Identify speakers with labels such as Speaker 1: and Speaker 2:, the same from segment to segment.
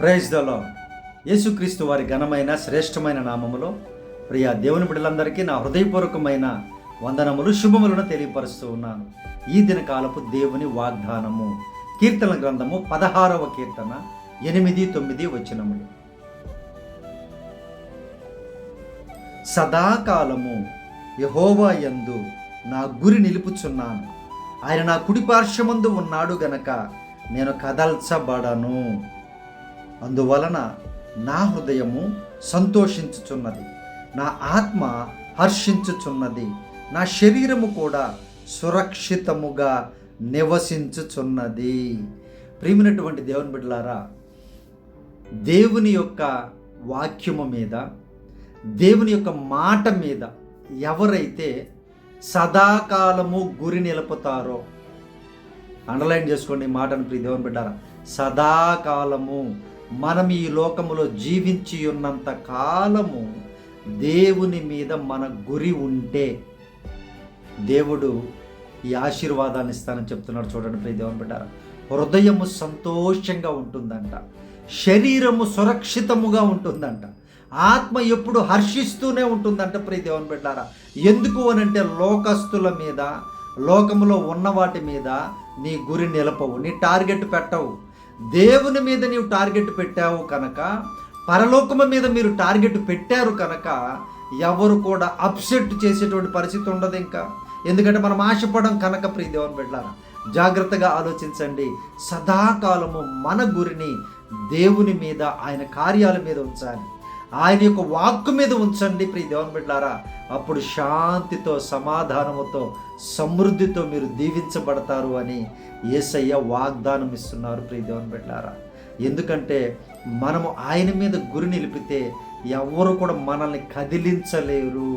Speaker 1: Praise the lord. యేసుక్రీస్తు వారి ఘనమైన శ్రేష్టమైన నామములో ప్రియ దేవుని బిడ్డలందరికీ నా హృదయపూర్వకమైన వందనములు శుభములను తెలియపరుస్తూ ఉన్నాను. ఈ దినకాలపు దేవుని వాగ్దానము కీర్తన గ్రంథము 16వ కీర్తన 8-9 వచనములు. సదాకాలము యెహోవా యందు నా గురి నిలుపుచున్నాను. ఆయన నా కుడి పార్శ్వమందు ఉన్నాడు గనక నేను కదల్చబడను. అందువలన నా హృదయము సంతోషించుచున్నది, నా ఆత్మ హర్షించుచున్నది, నా శరీరము కూడా సురక్షితముగా నివసించుచున్నది. ప్రియమైనటువంటి దేవుని బిడ్డలారా, దేవుని యొక్క వాక్యము మీద, దేవుని యొక్క మాట మీద ఎవరైతే సదాకాలము గురి నిలుపుతారో, అండర్లైన్ చేసుకోండి ఈ మాటను ప్రియ దేవుని బిడ్డారా. సదాకాలము మనం ఈ లోకములో జీవించి ఉన్నంత కాలము దేవుని మీద మన గురి ఉంటే దేవుడు ఈ ఆశీర్వాదాన్ని ఇస్తానని చెప్తున్నాడు. చూడండి ప్రియ దేవుని బిడ్డారా, హృదయము సంతోషంగా ఉంటుందంట, శరీరము సురక్షితముగా ఉంటుందంట, ఆత్మ ఎప్పుడు హర్షిస్తూనే ఉంటుందంట ప్రియ దేవుని బిడ్డారా. ఎందుకు అనంటే లోకస్తుల మీద, లోకములో ఉన్న వాటి మీద నీ గురి నిలపవు, నీ టార్గెట్ పెట్టవు. దేవుని మీద నీవు టార్గెట్ పెట్టావు కనుక, పరలోకము మీద మీరు టార్గెట్ పెట్టారు కనుక ఎవరు కూడా అప్సెట్ చేసేటువంటి పరిస్థితి ఉండదు ఇంకా. ఎందుకంటే మనం ఆశపడం కనుక ప్రియ దేవుని బిడ్డలారా, జాగ్రత్తగా ఆలోచించండి. సదాకాలము మన గురిని దేవుని మీద, ఆయన కార్యాల మీద ఉంచాలి, ఆయన యొక్క వాక్కు మీద ఉంచండి ప్రియ దేవుని బిడ్డలారా. అప్పుడు శాంతితో, సమాధానముతో, సమృద్ధితో మీరు దీవించబడతారు అని యేసయ్య వాగ్దానం ఇస్తున్నారు ప్రియ దేవుని బిడ్డలారా. ఎందుకంటే మనము ఆయన మీద గురి నిలిపితే ఎవరు కూడా మనల్ని కదిలించలేరు.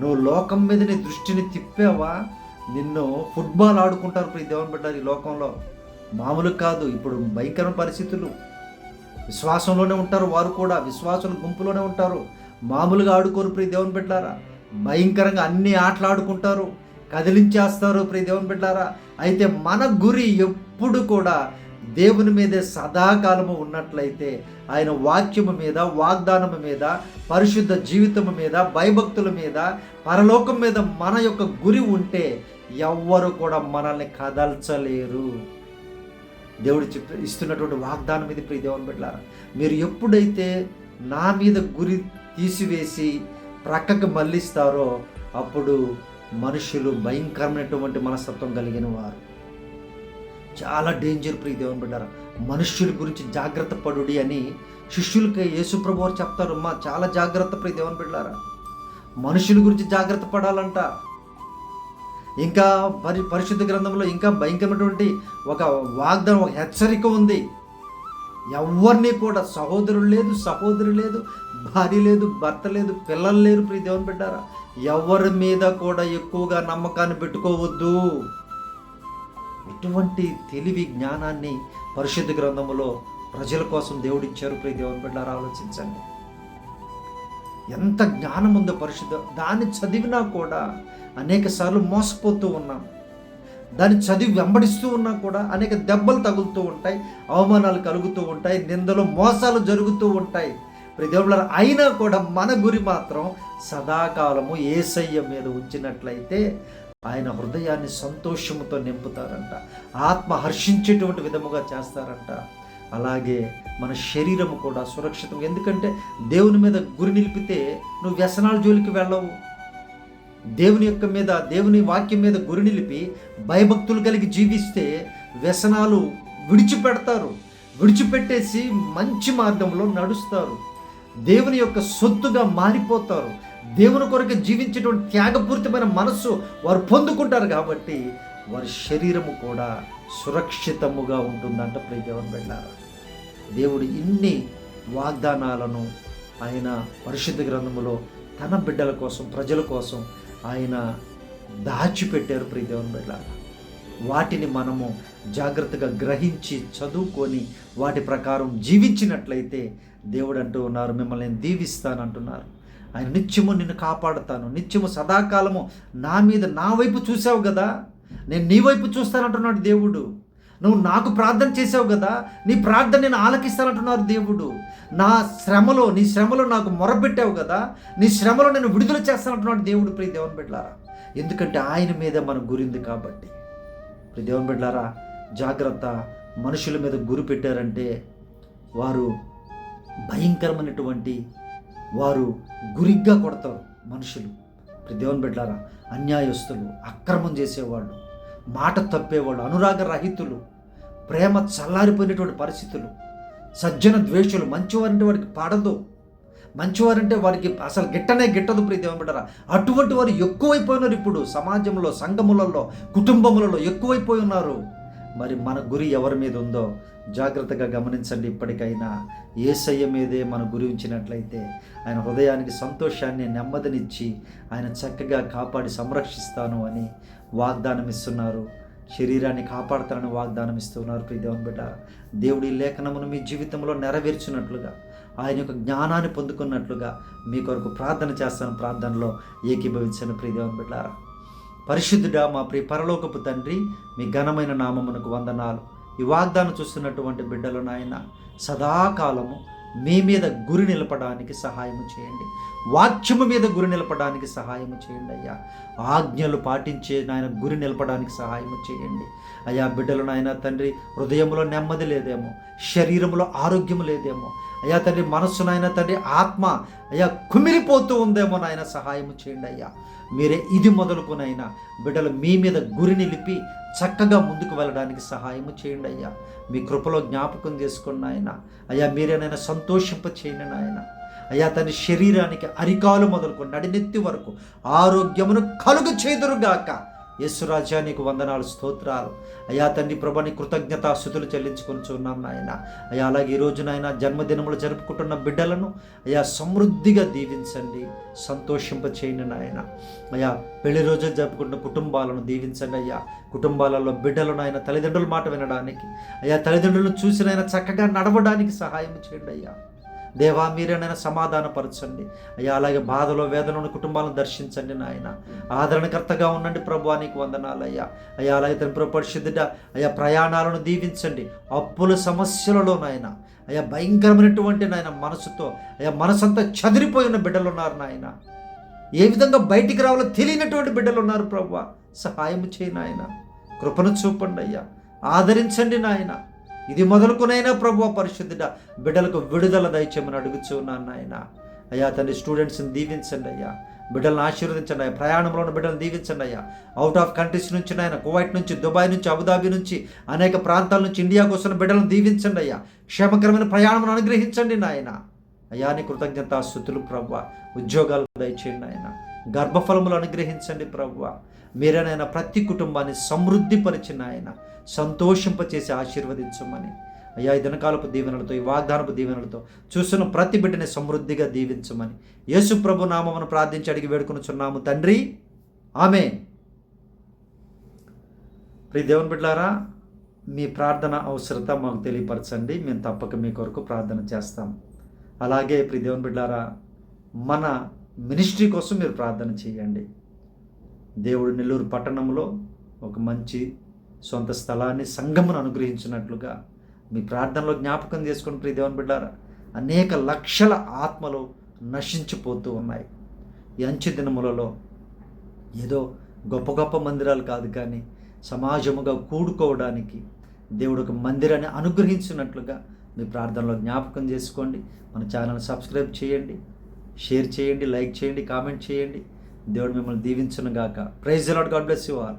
Speaker 1: నువ్వు లోకం మీద నీ దృష్టిని తిప్పావా, నిన్ను ఫుట్బాల్ ఆడుకుంటారు ప్రియ దేవుని బిడ్డలారా. ఈ లోకంలో మామూలు కాదు, ఇప్పుడు భయంకర పరిస్థితులు. విశ్వాసంలోనే ఉంటారు వారు కూడా, విశ్వాసుల గుంపులోనే ఉంటారు, మామూలుగా ఆడుకోరు ప్రియ దేవుని బిడ్డలారా. భయంకరంగా అన్ని ఆటలు ఆడుకుంటారు, కదిలించేస్తారు ప్రియ దేవుని బిడ్డలారా. అయితే మన గురి ఎప్పుడు కూడా దేవుని మీదే సదాకాలము ఉన్నట్లయితే, ఆయన వాక్యము మీద, వాగ్దానము మీద, పరిశుద్ధ జీవితము మీద, భయభక్తుల మీద, పరలోకం మీద మన యొక్క గురి ఉంటే ఎవ్వరు కూడా మనల్ని కదల్చలేరు. దేవుడు ఇస్తున్నటువంటి వాగ్దానం ఇది ప్రియ దేవుని బిడ్డలారా. మీరు ఎప్పుడైతే నా మీద గురి తీసివేసి ప్రక్కకు మళ్ళిస్తారో అప్పుడు మనుషులు భయంకరమైనటువంటి మనస్తత్వం కలిగిన వారు. చాలా డేంజర్ ప్రియ దేవుని బిడ్డలారా. మనుష్యుల గురించి జాగ్రత్త పడుడి అని శిష్యులకి యేసుప్రభు వారు చెప్తారు. చాలా జాగ్రత్త ప్రియ దేవుని బిడ్డలారా, మనుషుల గురించి జాగ్రత్త పడాలంట. ఇంకా పరిశుద్ధ గ్రంథంలో ఇంకా భయంకరమైనటువంటి ఒక వాగ్దానం, ఒక హెచ్చరిక ఉంది. ఎవరిని కూడా సహోదరుడు లేదు, సహోదరి లేదు, భార్య లేదు, భర్త లేదు, పిల్లలు లేరు ప్రియ దేవుని బిడ్డారా. ఎవరి మీద కూడా ఎక్కువగా నమ్మకాన్ని పెట్టుకోవద్దు. ఎటువంటి తెలివి జ్ఞానాన్ని పరిశుద్ధ గ్రంథములో ప్రజల కోసం దేవుడిచ్చారు ప్రియ దేవుని బిడ్డారా. ఆలోచించండి, ఎంత జ్ఞానం ఉందో పరిశుద్ధ. దాన్ని చదివినా కూడా అనేక సార్లు మోసపోతూ ఉన్నాం. దాన్ని చదివి వెంబడిస్తూ ఉన్నా కూడా అనేక దెబ్బలు తగులుతూ ఉంటాయి, అవమానాలు కలుగుతూ ఉంటాయి, నిందలు మోసాలు జరుగుతూ ఉంటాయి ప్రియ దేవుళ్ళారా. అయినా కూడా మన గురి మాత్రం సదాకాలము యేసయ్య మీద ఉంచినట్లయితే ఆయన హృదయాన్ని సంతోషముతో నింపుతారంట, ఆత్మ హర్షించేటువంటి విధముగా చేస్తారంట. అలాగే మన శరీరము కూడా సురక్షితం. ఎందుకంటే దేవుని మీద గురి నిలిపితే నువ్వు వ్యసనాల జోలికి వెళ్ళవు. దేవుని యొక్క మీద, దేవుని వాక్యం మీద గురి నిలిపి భయభక్తులు కలిగి జీవిస్తే వ్యసనాలు విడిచిపెడతారు, విడిచిపెట్టేసి మంచి మార్గంలో నడుస్తారు, దేవుని యొక్క సొత్తుగా మారిపోతారు. దేవుని కొరకు జీవించేటువంటి త్యాగపూరితమైన మనస్సు వారు పొందుకుంటారు. కాబట్టి వారి శరీరము కూడా సురక్షితముగా ఉంటుందంట ప్రియ దేవుని బిడ్డలారా. దేవుడు ఇన్ని వాగ్దానాలను ఆయన పరిశుద్ధ గ్రంథములో తన బిడ్డల కోసం, ప్రజల కోసం ఆయన దాచిపెట్టారు ప్రియ దేవుని బిడ్డలారా. వాటిని మనము జాగ్రత్తగా గ్రహించి చదువుకొని వాటి ప్రకారం జీవించినట్లయితే దేవుడు అంటూ ఉన్నారు, మిమ్మల్ని నేను దీవిస్తానంటున్నారు. ఆయన నిత్యము నిన్ను కాపాడుతాను, నిత్యము సదాకాలము నా వైపు చూసావు కదా, నేను నీ వైపు చూస్తానంటున్నాడు దేవుడు. నువ్వు నాకు ప్రార్థన చేసావు కదా, నీ ప్రార్థన నేను ఆలకిస్తానంటున్నారు దేవుడు. నా శ్రమలో, నీ శ్రమలో నాకు మొరపెట్టావు కదా, నీ శ్రమలో నేను విడుదల చేస్తానంటున్నాడు దేవుడు. ప్రియ దేవుని బిడ్డలారా, ఎందుకంటే ఆయన మీద మన గురింది కాబట్టి. ప్రియ దేవుని బిడ్డలారా, జాగ్రత్త. మనుషుల మీద గురి పెట్టారంటే వారు భయంకరమైనటువంటి వారు గురిగ్గా కొడతారు మనుషులు. ప్రియ దేవుని బిడ్డలారా, అన్యాయస్తులు, అక్రమం చేసేవాళ్ళు, మాట తప్పేవాళ్ళు, అనురాగ రహితులు, ప్రేమ చల్లారిపోయినటువంటి పరిస్థితులు, సజ్జన ద్వేషులు, మంచివారంటే వారికి పడదు, మంచివారంటే వారికి అసలు గిట్టనే గిట్టదు. ప్రియ దేవుని బిడ్డలారా, అటువంటి వారు ఎక్కువైపోయినారు ఇప్పుడు సమాజంలో, సంఘములలో, కుటుంబములలో ఎక్కువైపోయి ఉన్నారు. మరి మన గురి ఎవరి మీద ఉందో జాగ్రత్తగా గమనించండి. ఇప్పటికైనా యేసయ్య మీదే మన గురి ఉంచినట్లయితే ఆయన హృదయానికి సంతోషాన్ని, నెమ్మదినిచ్చి ఆయన చక్కగా కాపాడి సంరక్షిస్తాను అని వాగ్దానం ఇస్తున్నారు. శరీరాన్ని కాపాడుతానని వాగ్దానం ఇస్తున్నారు. ప్రియ దేవుని బిడ్డ, దేవుడి లేఖనమును మీ జీవితంలో నెరవేర్చినట్లుగా, ఆయన యొక్క జ్ఞానాన్ని పొందుకున్నట్లుగా మీ కొరకు ప్రార్థన చేస్తాను. ప్రార్థనలో ఏకీభవించను. ప్రియ దేవుని బిడ్డలారా, పరిశుద్ధుడా మా ప్రియ పరలోకపు తండ్రి, మీ ఘనమైన నామమునకు వందనాలు. ఈ వాగ్దానం చూస్తున్నటువంటి బిడ్డలు నాయన సదాకాలము మీ మీద గురి నిలపడానికి సహాయము చేయండి. వాక్యము మీద గురి నిలపడానికి సహాయము చేయండి అయ్యా. ఆజ్ఞలు పాటించే నాయన గురి నిలపడానికి సహాయము చేయండి అయ్యా. బిడ్డలు నాయన తండ్రి, హృదయంలో నెమ్మది లేదేమో, శరీరంలో ఆరోగ్యం లేదేమో అయ్యా తండ్రి, మనస్సు నాయన తండ్రి, ఆత్మ అయ్యా కుమిలిపోతూ ఉందేమో నాయన, సహాయము చేయండి అయ్యా. మీరే ఇది మొదలుకొనైనా బిడ్డలు మీ మీద గురి నిలిపి చక్కగా ముందుకు వెళ్ళడానికి సహాయము చేయండి అయ్యా. మీ కృపలో జ్ఞాపకం చేసుకున్న ఆయన అయ్యా, మీరేనైనా సంతోషింప చేయండి నాయన అయ్యా. తన శరీరానికి అరికాలు మొదలుకొని నడినెత్తి వరకు ఆరోగ్యమును కలుగు చేదురుగాక. యేసురాజా నీకు వందనాలు, స్తోత్రాలు అయ్యా. తండ్రి ప్రభా, నీ కృతజ్ఞతాస్తుతులు చెల్లించుకొని చూన్నాం నాయన అయ్యా. అలాగే ఈరోజు నాయన జన్మదినములు జరుపుకుంటున్న బిడ్డలను అయ్యా సమృద్ధిగా దీవించండి, సంతోషింప చేయండి నాయన అయ్యా. పెళ్లి రోజు జరుపుకుంటున్న కుటుంబాలను దీవించండి అయ్యా. కుటుంబాలలో బిడ్డలను ఆయన తల్లిదండ్రుల మాట వినడానికి అయ్యా, తల్లిదండ్రులను చూసినైనా చక్కగా నడవడానికి సహాయం చేయండి అయ్యా. దేవా, మీరేనైనా సమాధానపరచండి అయ్యా. అలాగే బాధలో, వేదనలో కుటుంబాలను దర్శించండి నాయన. ఆదరణకర్తగా ఉండండి ప్రభు, నీకు వందనాలు అయ్యా. అయ్యా అలాగే తన పరిశుద్ధుడ అయ్యా, ప్రయాణాలను దీవించండి. అప్పుల సమస్యలలో నాయన అయ్యా, భయంకరమైనటువంటి నాయన మనసుతో అయ్యా మనసంతా చదిరిపోయి ఉన్న బిడ్డలు ఉన్నారు నాయన. ఏ విధంగా బయటికి రావాలో తెలియనటువంటి బిడ్డలు ఉన్నారు ప్రభు, సహాయం చేయి నాయన. కృపను చూపండి అయ్యా, ఆదరించండి నాయన. ఇది మొదలుకునైనా ప్రభు పరిశుద్ధుడ బిడ్డలకు విడుదల దయచేయమని అడుగుచూ ఉన్నాను నాయన అయ్యా. తండ్రి, స్టూడెంట్స్ని దీవించండి అయ్యా, బిడ్డలను ఆశీర్వదించండి అయ్యా. ప్రయాణంలో ఉన్న బిడ్డలను దీవించండి అయ్యా. అవుట్ ఆఫ్ కంట్రీస్ నుంచి నాయన, కువైట్ నుంచి, దుబాయ్ నుంచి, అబుదాబి నుంచి, అనేక ప్రాంతాల నుంచి ఇండియాకు వస్తున్న బిడ్డలను దీవించండి అయ్యా. క్షేమకరమైన ప్రయాణం అనుగ్రహించండి నాయన అయ్యా. నీ కృతజ్ఞతాస్తుతులు ప్రభు. ఉద్యోగాలు దయచేయండి నాయన. గర్భఫలములు అనుగ్రహించండి ప్రభు. మీరేనైనా ప్రతి కుటుంబాన్ని సమృద్ధిపరిచిన ఆయన సంతోషింపచేసి ఆశీర్వదించమని అయ్యా. ఈ దినకాలపు దీవెనలతో, ఈ వాగ్దానపు దీవెనలతో చూస్తున్న ప్రతి బిడ్డని సమృద్ధిగా దీవించమని యేసు ప్రభు నామమును ప్రార్థించి అడిగి వేడుకొనుచున్నాము తండ్రి, ఆమేన్. ప్రియ దేవుని బిడ్డలారా, మీ ప్రార్థన అవసరత మాకు తెలియపరచండి, మేము తప్పక మీ కొరకు ప్రార్థన చేస్తాం. అలాగే ప్రియ దేవుని బిడ్డలారా, మన మినిస్ట్రీ కోసం మీరు ప్రార్థన చేయండి. దేవుడు నెల్లూరు పట్టణంలో ఒక మంచి సొంత స్థలాన్ని, సంఘమును అనుగ్రహించినట్లుగా మీ ప్రార్థనలో జ్ఞాపకం చేసుకుని ప్రియ దేవుని బిడ్డలారా, అనేక లక్షల ఆత్మలు నశించిపోతూ ఉన్నాయి. ఈ అంచె దినములలో ఏదో గొప్ప గొప్ప మందిరాలు కాదు, కానీ సమాజముగా కూడుకోవడానికి దేవుడు ఒక మందిరాన్ని అనుగ్రహించినట్లుగా మీ ప్రార్థనలో జ్ఞాపకం చేసుకోండి. మన ఛానల్ సబ్స్క్రైబ్ చేయండి, షేర్ చేయండి, లైక్ చేయండి, కామెంట్ చేయండి. దేవుడు మిమ్మల్ని దీవించును గాక. Praise the lord. God bless you all.